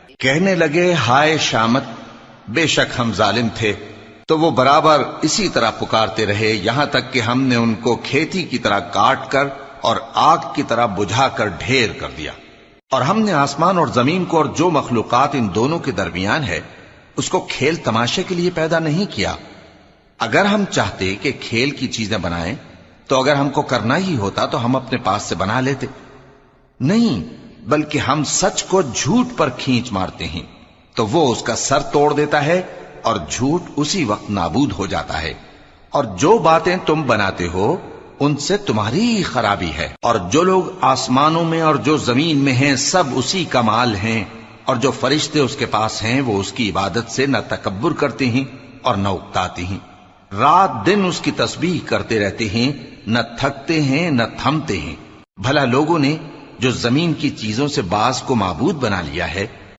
کہنے لگے ہائے شامت، بے شک ہم ظالم تھے، تو وہ برابر اسی طرح پکارتے رہے یہاں تک کہ ہم نے ان کو کھیتی کی طرح کاٹ کر اور آگ کی طرح بجھا کر ڈھیر کر دیا۔ اور ہم نے آسمان اور زمین کو اور جو مخلوقات ان دونوں کے درمیان ہے اس کو کھیل تماشے کے لیے پیدا نہیں کیا۔ اگر ہم چاہتے کہ کھیل کی چیزیں بنائیں تو اگر ہم کو کرنا ہی ہوتا تو ہم اپنے پاس سے بنا لیتے، نہیں بلکہ ہم سچ کو جھوٹ پر کھینچ مارتے ہیں تو وہ اس کا سر توڑ دیتا ہے اور جھوٹ اسی وقت نابود ہو جاتا ہے۔ اور جو باتیں تم بناتے ہو ان سے تمہاری ہی خرابی ہے، اور جو لوگ آسمانوں میں اور جو زمین میں ہیں سب اسی کا مال ہیں، اور جو فرشتے اس کے پاس ہیں وہ اس کی عبادت سے نہ تکبر کرتے ہیں اور نہ اکتاتے ہیں، رات دن اس کی تسبیح کرتے رہتے ہیں، نہ تھکتے ہیں نہ تھمتے ہیں۔ بھلا لوگوں نے جو زمین کی چیزوں سے بعض کو معبود بنا لیا ہے